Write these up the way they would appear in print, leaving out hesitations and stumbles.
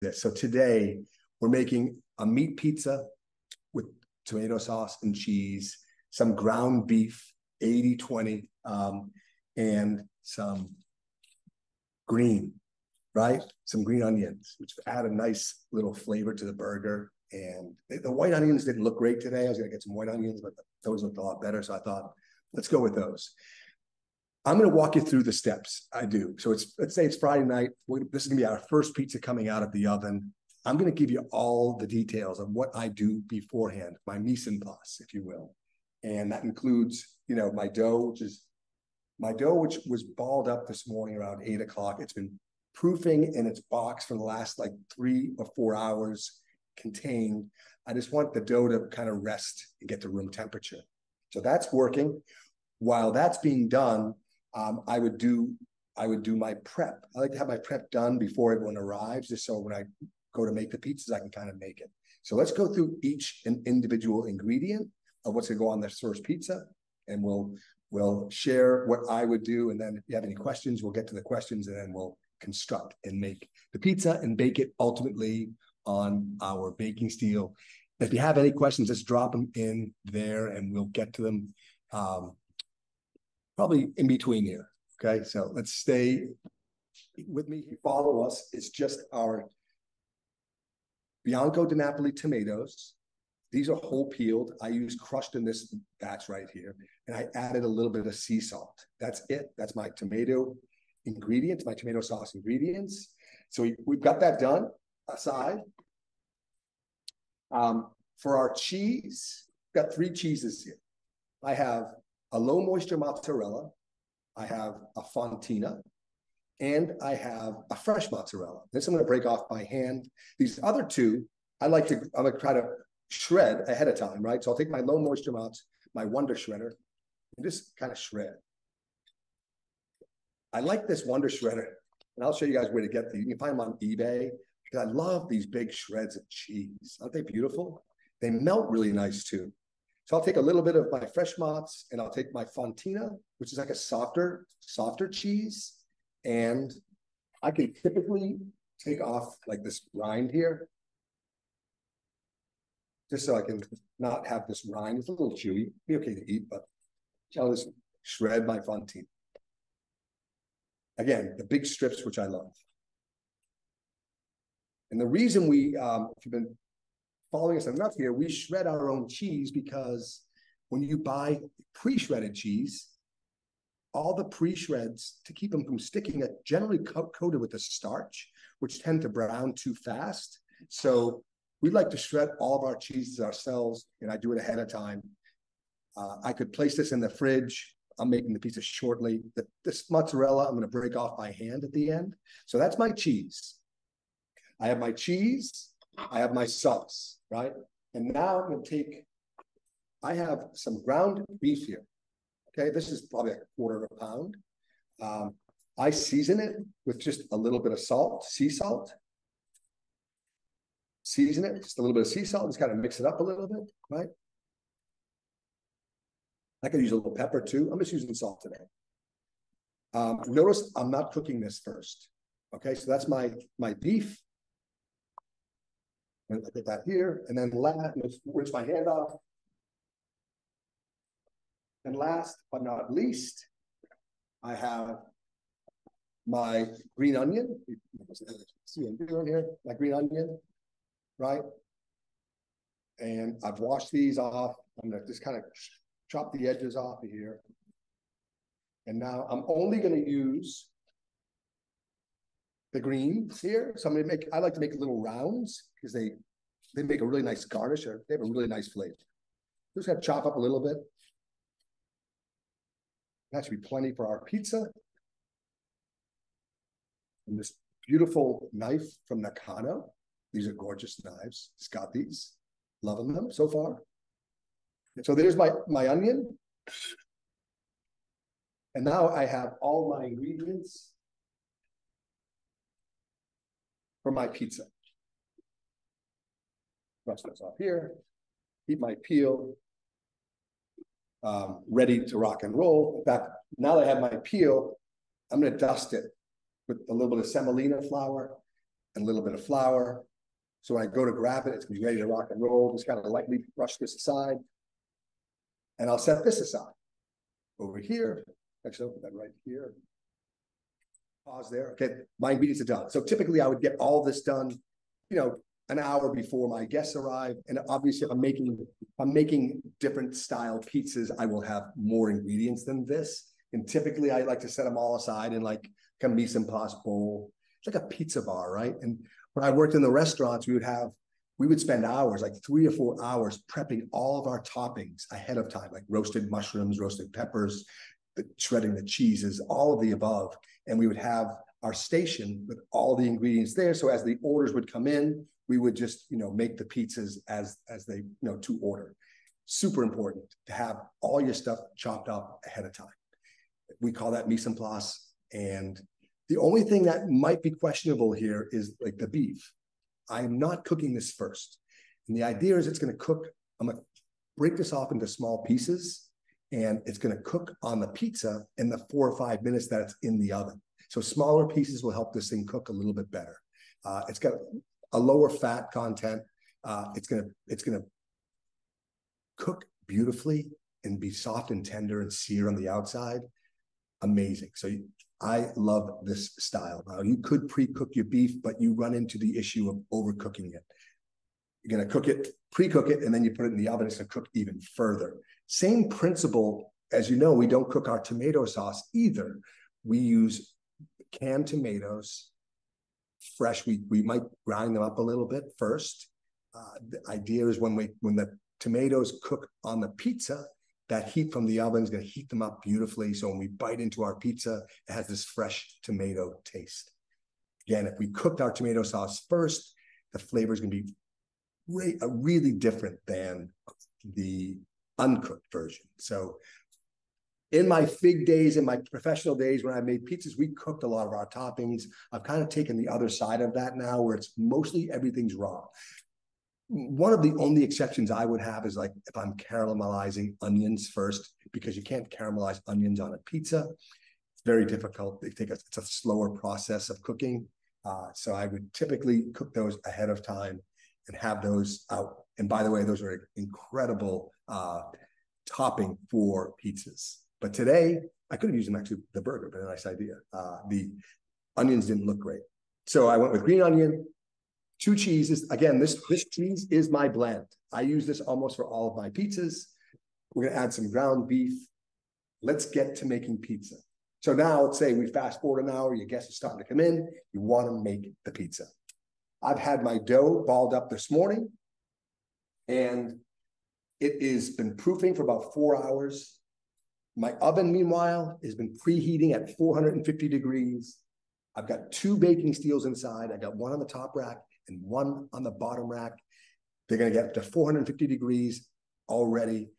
this. So today we're making a meat pizza with tomato sauce and cheese, some ground beef, 80-20, and some green, right? Some green onions, which add a nice little flavor to the burger. And the white onions didn't look great today. I was going to get some white onions, but those looked a lot better. So I thought, let's go with those. I'm going to walk you through the steps I do. So let's say it's Friday night. This is going to be our first pizza coming out of the oven. I'm going to give you all the details of what I do beforehand, my mise en place, if you will. And that includes, my dough, which was balled up this morning around 8 o'clock. It's been proofing in its box for the last like 3 or 4 hours, contained. I just want the dough to kind of rest and get to room temperature. So that's working. While that's being done, I would do my prep. I like to have my prep done before everyone arrives, just so when I go to make the pizzas, I can kind of make it. So let's go through each individual ingredient of what's going to go on this first pizza, and we'll share what I would do. And then if you have any questions, we'll get to the questions, and then we'll construct and make the pizza and bake it ultimately on our baking steel. If you have any questions, just drop them in there and we'll get to them probably in between here. Okay, so let's stay with me. Follow us. It's just our Bianco di Napoli tomatoes. These are whole peeled. I use crushed in this batch right here. And I added a little bit of sea salt. That's it. That's my tomato ingredients, my tomato sauce ingredients. So we've got that done aside. For our cheese, we've got 3 cheeses here. I have a low moisture mozzarella, I have a fontina, and I have a fresh mozzarella. This I'm going to break off by hand. These other 2, I'm going to try to shred ahead of time, right? So I'll take my low moisture mozz, my Wonder Shredder, and just kind of shred. I like this Wonder Shredder, and I'll show you guys where to get these. You can find them on eBay, because I love these big shreds of cheese. Aren't they beautiful? They melt really nice too. So I'll take a little bit of my fresh mozz, and I'll take my fontina, which is like a softer cheese. And I can typically take off like this rind here, just so I can not have this rind. It's a little chewy, be okay to eat, but I'll just shred my fontina. Again, the big strips, which I love. And the reason we, if you've been following us enough here, we shred our own cheese, because when you buy pre-shredded cheese, all the pre-shreds, to keep them from sticking, are generally coated with a starch, which tend to brown too fast. So we like to shred all of our cheeses ourselves, and I do it ahead of time. I could place this in the fridge. I'm making the pizza shortly. This mozzarella, I'm going to break off by hand at the end. So that's my cheese. I have my cheese, I have my sauce, right? And now I'm going to I have some ground beef here. Okay, this is probably like 1/4 pound. I season it with just a little bit of salt, sea salt. Season it, just a little bit of sea salt, just kind of mix it up a little bit, right? I could use a little pepper too. I'm just using salt today. Notice I'm not cooking this first. Okay, so that's my beef. And I put that here, and then rinse my hand off. And last but not least, I have my green onion. See what I'm doing here? My green onion, right? And I've washed these off. I'm gonna just kind of chop the edges off of here. And now I'm only going to use the greens here. So I like to make little rounds, because they make a really nice garnish, or they have a really nice flavor. Just got to chop up a little bit. That should be plenty for our pizza. And this beautiful knife from Nakano. These are gorgeous knives. Just got these. Loving them so far. So there's my onion. And now I have all my ingredients for my pizza. Brush those off here. Keep my peel ready to rock and roll. In fact, now that I have my peel, I'm going to dust it with a little bit of semolina flour. and a little bit of flour. So when I go to grab it, it's gonna be ready to rock and roll. Just kind of lightly brush this aside. And I'll set this aside. Over here, actually, I'll put that right here. Pause there. Okay, my ingredients are done. So typically I would get all this done, an hour before my guests arrive. And obviously if I'm making different style pizzas, I will have more ingredients than this. And typically I like to set them all aside in like a mise en place bowl. It's like a pizza bar, right? And when I worked in the restaurants, we would spend hours, like 3 or 4 hours, prepping all of our toppings ahead of time, like roasted mushrooms, roasted peppers, shredding the cheeses, all of the above. And we would have our station with all the ingredients there. So as the orders would come in, we would just, make the pizzas as they, to order. Super important to have all your stuff chopped up ahead of time. We call that mise en place. And the only thing that might be questionable here is like the beef. I am not cooking this first. And the idea is it's going to cook. I'm going to break this off into small pieces, and it's going to cook on the pizza in the 4 or 5 minutes that it's in the oven. So smaller pieces will help this thing cook a little bit better. It's got a lower fat content. It's gonna cook beautifully and be soft and tender and sear on the outside. Amazing. So I love this style. Now you could pre-cook your beef, but you run into the issue of overcooking it. You're gonna cook it, pre-cook it, and then you put it in the oven. It's gonna cook even further. Same principle, as you know, we don't cook our tomato sauce either. We use canned tomatoes, fresh. We might grind them up a little bit first. The idea is when the tomatoes cook on the pizza, that heat from the oven is going to heat them up beautifully. So when we bite into our pizza, it has this fresh tomato taste. Again, if we cooked our tomato sauce first, the flavor is going to be really different than the uncooked version. So in my FIG days, in my professional days, when I made pizzas, we cooked a lot of our toppings. I've kind of taken the other side of that now, where it's mostly everything's raw. One of the only exceptions I would have is like if I'm caramelizing onions first, because you can't caramelize onions on a pizza. It's very difficult. It's a slower process of cooking. So I would typically cook those ahead of time and have those out. And by the way, those are incredible topping for pizzas. But today, I could have used them actually the burger, but a nice idea. The onions didn't look great. So I went with green onion, 2 cheeses. Again, this cheese is my blend. I use this almost for all of my pizzas. We're going to add some ground beef. Let's get to making pizza. So now let's say we fast forward an hour, your guests are starting to come in. You want to make the pizza. I've had my dough balled up this morning, and it has been proofing for about 4 hours. My oven, meanwhile, has been preheating at 450 degrees. I've got 2 baking steels inside. I got one on the top rack and one on the bottom rack. They're going to get up to 450 degrees already.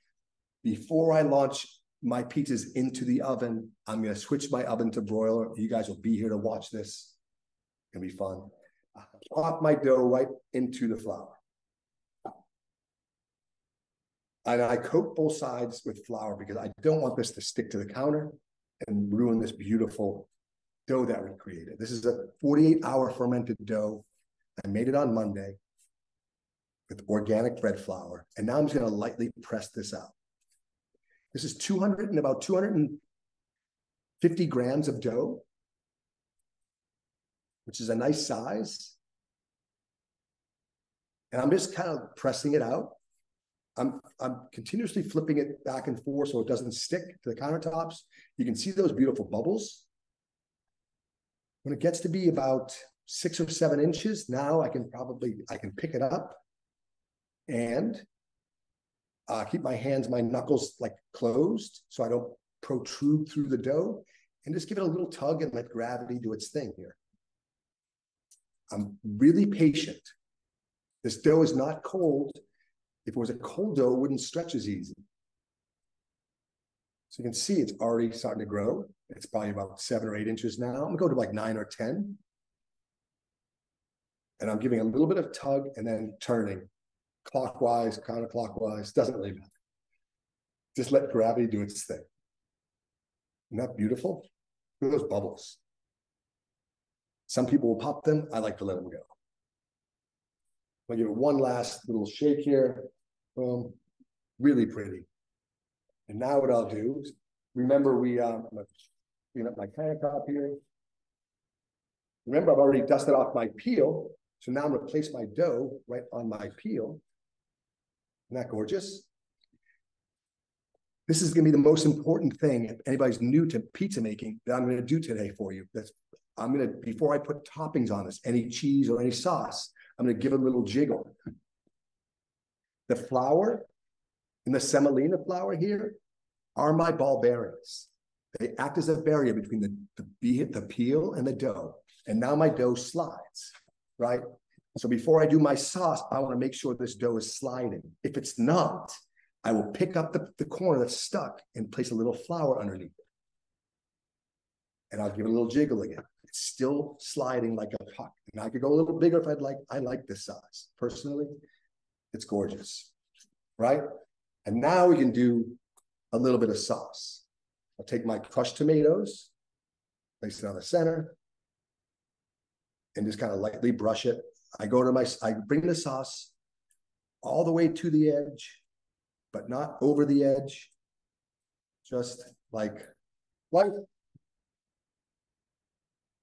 Before I launch my pizzas into the oven, I'm going to switch my oven to broiler. You guys will be here to watch this. It's going to be fun. I'll pop my dough right into the flour. And I coat both sides with flour because I don't want this to stick to the counter and ruin this beautiful dough that we created. This is a 48-hour fermented dough. I made it on Monday with organic bread flour. And now I'm just going to lightly press this out. This is about 250 grams of dough, which is a nice size. And I'm just kind of pressing it out. I'm continuously flipping it back and forth so it doesn't stick to the countertops. You can see those beautiful bubbles. When it gets to be about 6 or 7 inches, now I can pick it up and keep my knuckles like closed so I don't protrude through the dough, and just give it a little tug and let gravity do its thing here. I'm really patient. This dough is not cold. If it was a cold dough, it wouldn't stretch as easy. So you can see it's already starting to grow. It's probably about 7 or 8 inches now. I'm gonna go to like 9 or 10. And I'm giving a little bit of tug and then turning clockwise, counterclockwise, doesn't really matter. Just let gravity do its thing. Isn't that beautiful? Look at those bubbles. Some people will pop them. I like to let them go. I'll give it one last little shake here. Boom. Really pretty. And now what I'll do is, remember I'm gonna clean up my countertop here. Remember, I've already dusted off my peel. So now I'm gonna place my dough right on my peel. Isn't that gorgeous? This is gonna be the most important thing, if anybody's new to pizza making, that I'm gonna do today for you. Before I put toppings on this, any cheese or any sauce, I'm gonna give it a little jiggle. The flour and the semolina flour here are my ball bearings. They act as a barrier between the peel and the dough. And now my dough slides, right? So before I do my sauce, I want to make sure this dough is sliding. If it's not, I will pick up the corner that's stuck and place a little flour underneath it. And I'll give it a little jiggle again. It's still sliding like a puck. And I could go a little bigger if I'd like. I like this size. Personally, it's gorgeous, right? And now we can do a little bit of sauce. I'll take my crushed tomatoes, place it on the center, and just kind of lightly brush it. I bring the sauce all the way to the edge, but not over the edge. Just like life.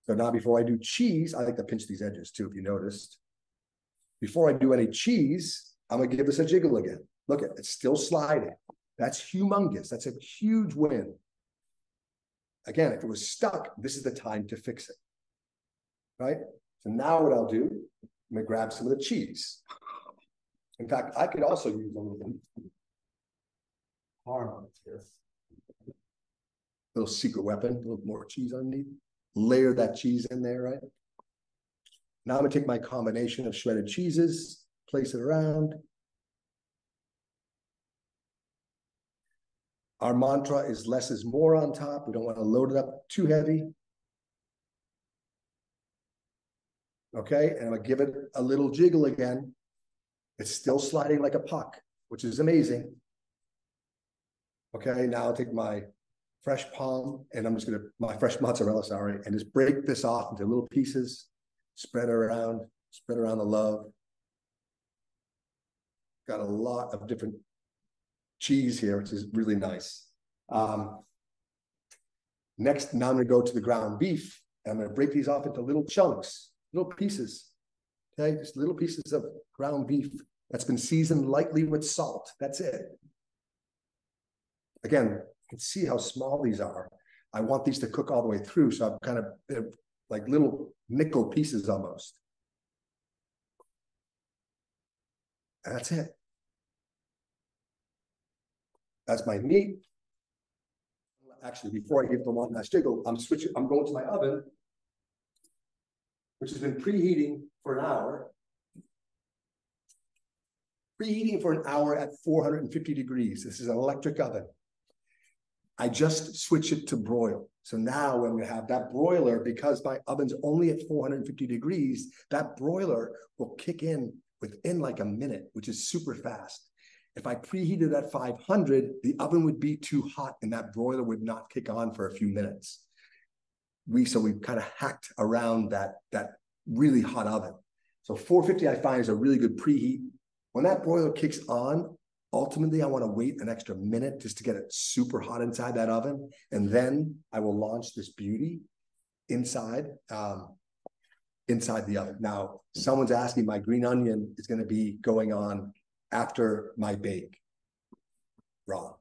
So now before I do cheese, I like to pinch these edges too, if you noticed. Before I do any cheese, I'm gonna give this a jiggle again. Look at it, it's still sliding. That's humongous. That's a huge win. Again, if it was stuck, this is the time to fix it, right? So now what I'll do, I'm gonna grab some of the cheese. In fact, I could also use a little Parmesan here. Little secret weapon, a little more cheese underneath. Layer that cheese in there, right? Now I'm gonna take my combination of shredded cheeses, place it around. Our mantra is less is more on top. We don't want to load it up too heavy. Okay, and I'm gonna give it a little jiggle again. It's still sliding like a puck, which is amazing. Okay, now I'll take my fresh palm and my fresh mozzarella, sorry, and just break this off into little pieces, spread around the love. Got a lot of different cheese here, which is really nice. Next, now I'm gonna go to the ground beef, and I'm gonna break these off into little chunks, little pieces, okay? Just little pieces of ground beef that's been seasoned lightly with salt. That's it. Again, you can see how small these are. I want these to cook all the way through, so I'm kind of like little nickel pieces almost. And that's it. That's my meat. Actually, before I give them one last jiggle, I'm going to my oven, which has been preheating for an hour. Preheating for an hour at 450 degrees. This is an electric oven. I just switch it to broil. So now when we have that broiler, because my oven's only at 450 degrees, that broiler will kick in within like a minute, which is super fast. If I preheated at 500, the oven would be too hot and that broiler would not kick on for a few minutes. So we kind of hacked around that really hot oven. So 450 I find is a really good preheat. When that broiler kicks on, ultimately I want to wait an extra minute just to get it super hot inside that oven. And then I will launch this beauty inside the oven. Now, someone's asking, my green onion is going to be going on after my bake raw.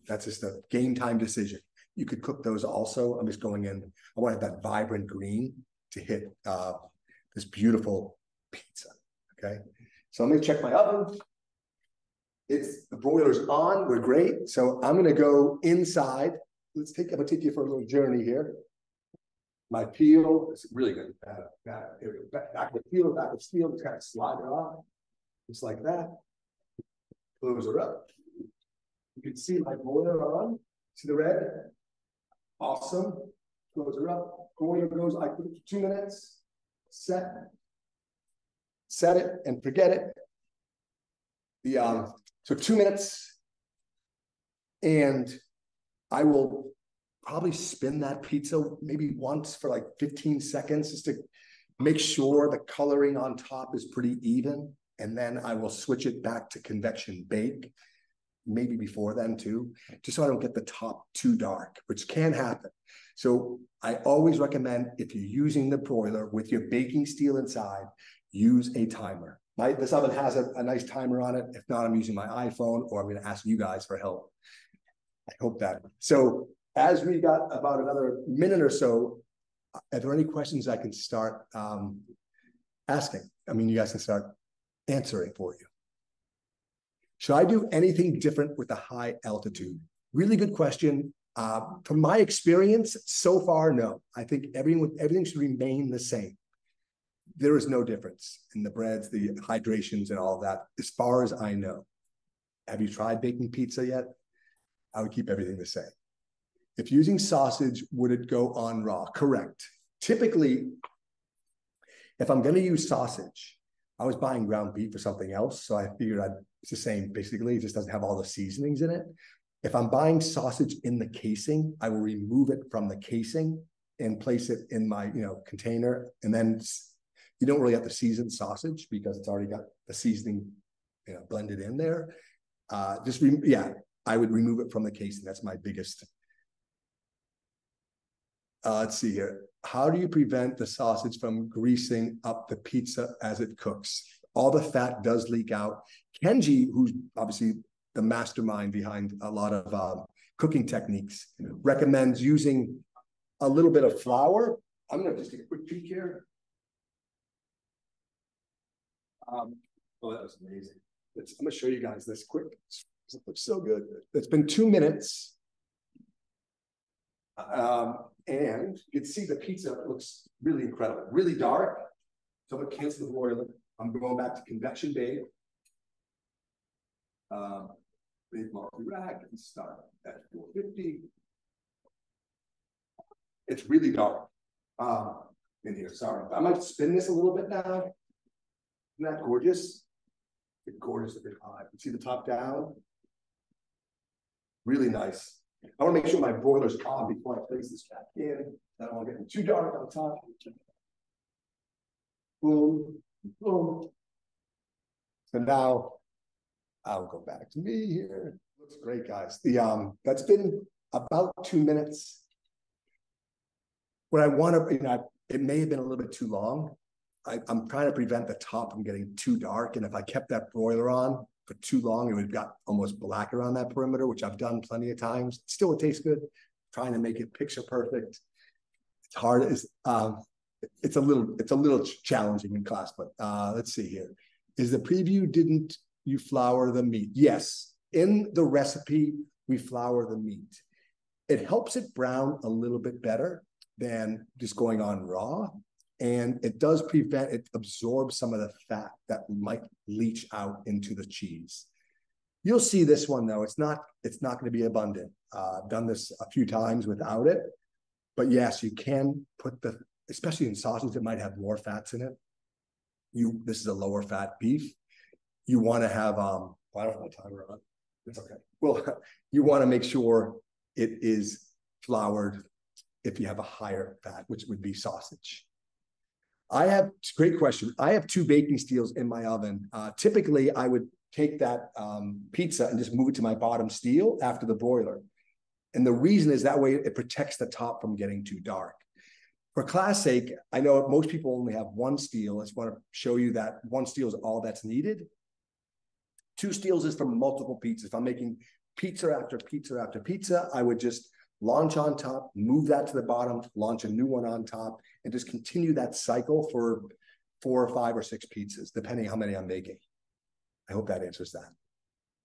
That's just a game time decision. You could cook those also. I'm just going in. I want to have that vibrant green to hit this beautiful pizza. Okay, so I'm going to check my oven. The broiler's on. We're great. So I'm going to go inside. I'm going to take you for a little journey here. My peel is back of peel, back of steel. Just kind of slide it off. Just like that. Close her up. You can see my boiler on. See the red? Awesome. Close her up. Boiler goes, I put it for 2 minutes. Set it and forget it. So 2 minutes. And I will probably spin that pizza maybe once for like 15 seconds just to make sure the coloring on top is pretty even. And then I will switch it back to convection bake, maybe before then too, just so I don't get the top too dark, which can happen. So I always recommend, if you're using the broiler with your baking steel inside, use a timer. This oven has a nice timer on it. If not, I'm using my iPhone, or I'm going to ask you guys for help. I hope that. So as we got about another minute or so, are there any questions I can start asking? I mean, you guys can start answering for you. Should I do anything different with the high altitude? Really good question. From my experience so far, no. I think everything should remain the same. There is no difference in the breads, the hydrations, and all of that, as far as I know. Have you tried baking pizza yet? I would keep everything the same. If using sausage, would it go on raw? Correct. Typically, if I'm going to use sausage, I was buying ground beef or something else, so I figured it's the same basically. It just doesn't have all the seasonings in it. If I'm buying sausage in the casing, I will remove it from the casing and place it in my container. And then you don't really have to season sausage because it's already got the seasoning blended in there. I would remove it from the casing. That's my biggest. Let's see here. How do you prevent the sausage from greasing up the pizza as it cooks? All the fat does leak out. Kenji, who's obviously the mastermind behind a lot of cooking techniques, recommends using a little bit of flour. I'm going to just take a quick peek here. Oh, that was amazing. I'm going to show you guys this quick. It looks so good. It's been 2 minutes. And you can see the pizza looks really incredible, really dark. So I'm going to cancel the broiler. I'm going back to convection bake. Big multi-rack and start at 450. It's really dark in here. Sorry. I might spin this a little bit now. Isn't that gorgeous? It's gorgeous a bit high. You see the top down? Really nice. I want to make sure my broiler's on before I place this back in. I don't want to get too dark on top. Boom, boom. So now I'll go back to me here. Looks great, guys. That's been about 2 minutes. What I want to, it may have been a little bit too long. I'm trying to prevent the top from getting too dark. And if I kept that broiler on for too long, it would have got almost black around that perimeter, which I've done plenty of times. Still, it tastes good. Trying to make it picture perfect. It's hard. It's a little challenging in class, but let's see here. Is the preview, didn't you flour the meat? Yes. In the recipe, we flour the meat. It helps it brown a little bit better than just going on raw. And it does prevent, it absorbs some of the fat that might leach out into the cheese. You'll see this one though, it's not going to be abundant. I've done this a few times without it, but yes, you can put especially in sausage that might have more fats in it. This is a lower fat beef. You want to have, I don't have a timer on. It's okay. Well, you want to make sure it is floured if you have a higher fat, which would be sausage. Great question. I have 2 baking steels in my oven. Typically, I would take that pizza and just move it to my bottom steel after the broiler. And the reason is that way it protects the top from getting too dark. For class sake, I know most people only have 1 steel. I just want to show you that 1 steel is all that's needed. 2 steels is for multiple pizzas. If I'm making pizza after pizza after pizza, I would just launch on top, move that to the bottom, launch a new one on top, and just continue that cycle for 4 or 5 or 6 pizzas, depending how many I'm making. I hope that answers that.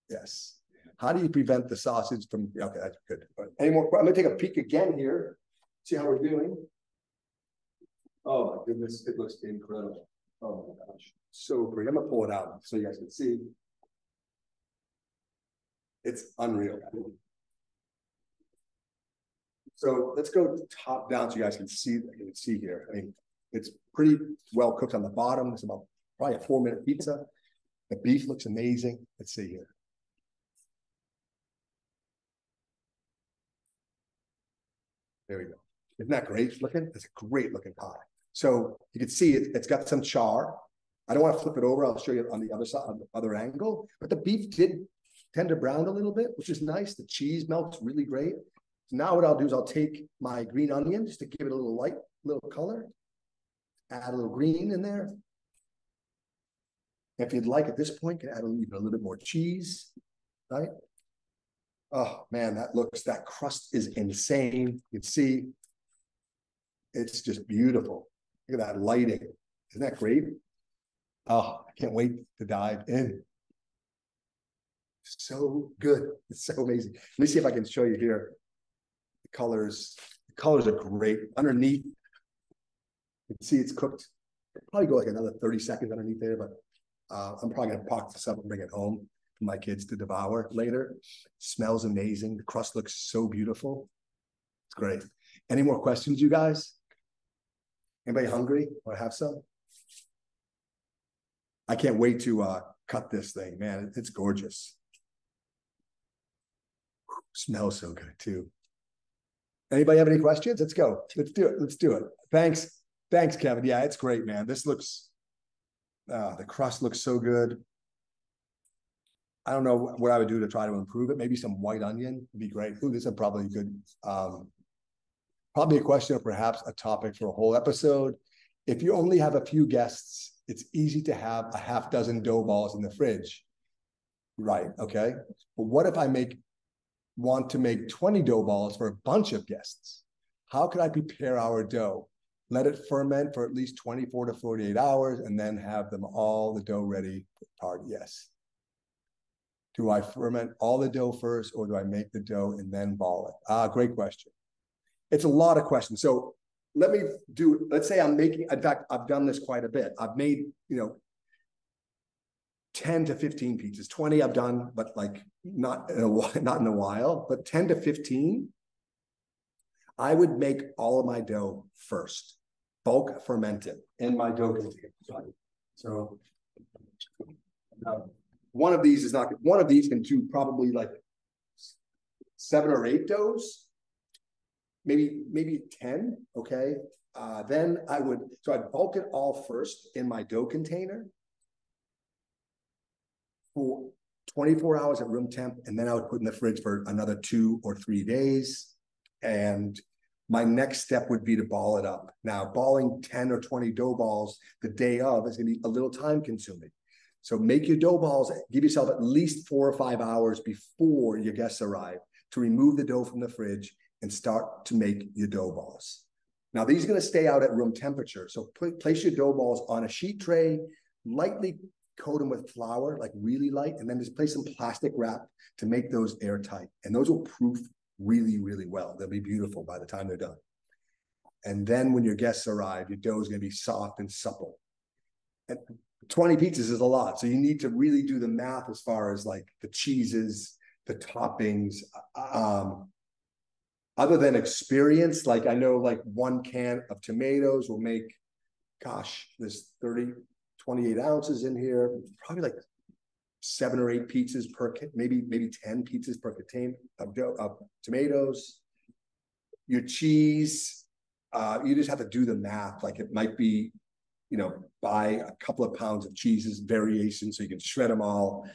Yes. How do you prevent the sausage from, okay, that's good. Any more? I'm going to take a peek again here, see how we're doing. Oh my goodness, it looks incredible. Oh my gosh, so pretty. I'm going to pull it out so you guys can see. It's unreal. So let's go top down so you guys can see here. I mean, it's pretty well cooked on the bottom. It's about probably a 4-minute pizza. The beef looks amazing. Let's see here. There we go. Isn't that great looking? It's a great looking pie. So you can see it's got some char. I don't want to flip it over. I'll show you on the other side, on the other angle. But the beef did tend to brown a little bit, which is nice. The cheese melts really great. So now what I'll do is I'll take my green onion just to give it a little light, little color. Add a little green in there. If you'd like, at this point, you can add even a little bit more cheese, right? Oh man, that crust is insane. You can see it's just beautiful. Look at that lighting. Isn't that great? Oh, I can't wait to dive in. So good. It's so amazing. Let me see if I can show you here. The colors are great. Underneath, you can see it's cooked. It'll probably go like another 30 seconds underneath there, but I'm probably gonna pop this up and bring it home for my kids to devour later. Smells amazing. The crust looks so beautiful. It's great. Any more questions, you guys? Anybody hungry or have some? I can't wait to cut this thing, man. It's gorgeous. Smells so good too. Anybody have any questions? Let's go. Let's do it. Let's do it. Thanks, Kevin. Yeah, it's great, man. This looks, the crust looks so good. I don't know what I would do to try to improve it. Maybe some white onion would be great. Ooh, this is probably good. Probably a question or perhaps a topic for a whole episode. If you only have a few guests, it's easy to have a half dozen dough balls in the fridge. Right, okay. But what if I want to make 20 dough balls for a bunch of guests? How could I prepare our dough? Let it ferment for at least 24 to 48 hours and then have them all the dough ready for the party? Yes. Do I ferment all the dough first, or do I make the dough and then ball it? Great question. It's a lot of questions. So let's say I'm making, in fact, I've done this quite a bit. I've made, 10 to 15 pizzas. 20 I've done, but like not in a while, but 10 to 15, I would make all of my dough first, bulk ferment it in my dough container. So one of these can do probably like 7 or 8 doughs, maybe 10. Okay. Then I'd bulk it all first in my dough container for 24 hours at room temp, and then I would put in the fridge for another 2 or 3 days. And my next step would be to ball it up. Now, balling 10 or 20 dough balls the day of is going to be a little time consuming. So make your dough balls, give yourself at least 4 or 5 hours before your guests arrive to remove the dough from the fridge and start to make your dough balls. Now, these are going to stay out at room temperature. So place your dough balls on a sheet tray, lightly coat them with flour, like really light, and then just place some plastic wrap to make those airtight. And those will proof really, really well. They'll be beautiful by the time they're done. And then when your guests arrive, your dough is going to be soft and supple. And 20 pizzas is a lot. So you need to really do the math as far as like the cheeses, the toppings. Other than experience, like I know like 1 can of tomatoes will make, gosh, there's 28 ounces in here, probably like 7 or 8 pizzas per, maybe 10 pizzas per container of tomatoes. Your cheese, you just have to do the math. Like it might be, buy a couple of pounds of cheeses, variations, so you can shred them all.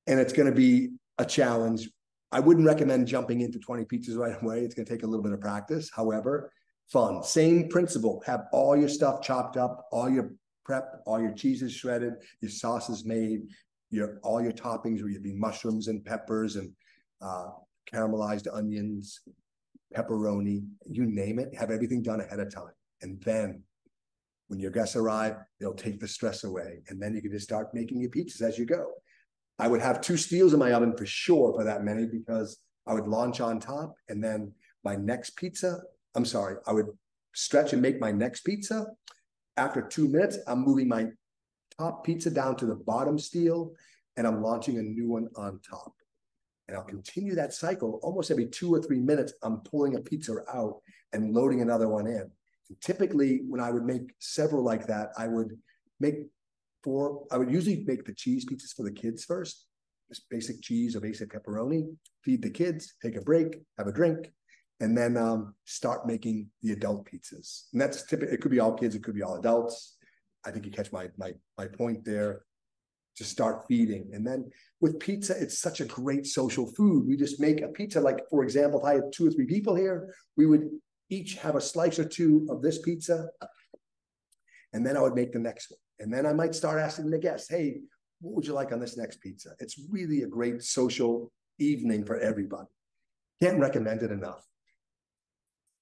And it's going to be a challenge. I wouldn't recommend jumping into 20 pizzas right away. It's going to take a little bit of practice. However, fun. Same principle. Have all your stuff chopped up, all your prep, all your cheeses shredded, your sauces made, all your toppings, where you'd be mushrooms and peppers and caramelized onions, pepperoni, you name it. Have everything done ahead of time. And then when your guests arrive, they'll take the stress away. And then you can just start making your pizzas as you go. I would have 2 steels in my oven for sure for that many, because I would launch on top, and then my next pizza, I would stretch and make my next pizza. After 2 minutes, I'm moving my top pizza down to the bottom steel, and I'm launching a new one on top. And I'll continue that cycle. Almost every 2 or 3 minutes, I'm pulling a pizza out and loading another one in. And typically, when I would make several like that, I would usually make the cheese pizzas for the kids first, just basic cheese or basic pepperoni, feed the kids, take a break, have a drink, and then start making the adult pizzas. And that's typically, it could be all kids, it could be all adults. I think you catch my point there. Just start feeding. And then with pizza, it's such a great social food. We just make a pizza. Like, for example, if I had 2 or 3 people here, we would each have a slice or 2 of this pizza. And then I would make the next one. And then I might start asking the guests, hey, what would you like on this next pizza? It's really a great social evening for everybody. Can't recommend it enough.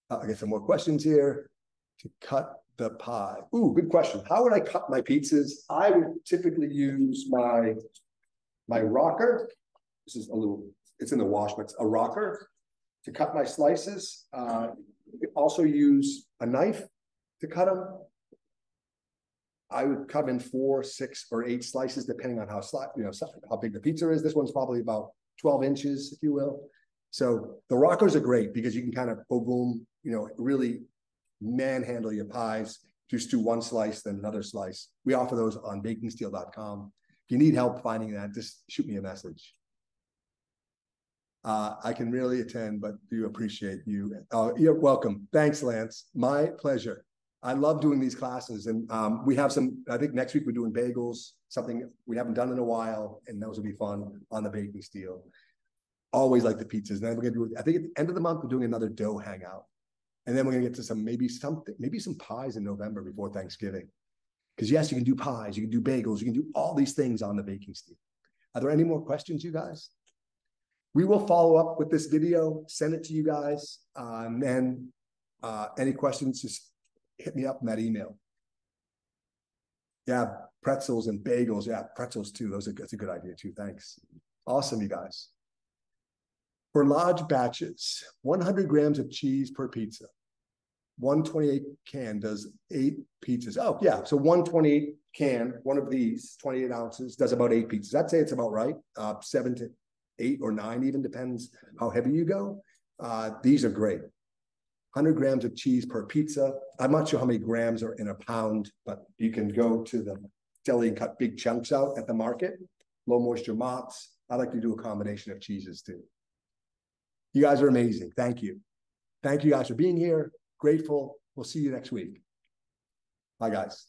I get some more questions here. To cut the pie. Ooh, good question. How would I cut my pizzas? I would typically use my rocker. This is a little, it's in the wash, but it's a rocker to cut my slices. You could also use a knife to cut them. I would cut them in 4, 6, or 8 slices, depending on how big the pizza is. This one's probably about 12 inches, if you will. So the rockers are great because you can kind of boom, really manhandle your pies. Just do 1 slice, then another slice. We offer those on bakingsteel.com. If you need help finding that, just shoot me a message. I can really attend, but do appreciate you. You're welcome. Thanks, Lance. My pleasure. I love doing these classes, and we have some, I think next week we're doing bagels, something we haven't done in a while, and those will be fun on the Baking Steel. Always like the pizzas. And then we're going to do, I think at the end of the month, we're doing another dough hangout. And then we're going to get to maybe some pies in November before Thanksgiving. Because yes, you can do pies, you can do bagels, you can do all these things on the Baking Steel. Are there any more questions, you guys? We will follow up with this video, send it to you guys, and then any questions, just hit me up in that email. Yeah, pretzels and bagels. Yeah, pretzels too. That's a good idea too. Thanks. Awesome, you guys. For large batches, 100 grams of cheese per pizza. 128 can does 8 pizzas. Oh, yeah. So 128 can, one of these, 28 ounces, does about 8 pizzas. I'd say it's about right. 7 to 8 or 9 even, depends how heavy you go. These are great. 100 grams of cheese per pizza. I'm not sure how many grams are in a pound, but you can go to the deli and cut big chunks out at the market. Low moisture mozz. I like to do a combination of cheeses too. You guys are amazing. Thank you. Thank you guys for being here. Grateful. We'll see you next week. Bye, guys.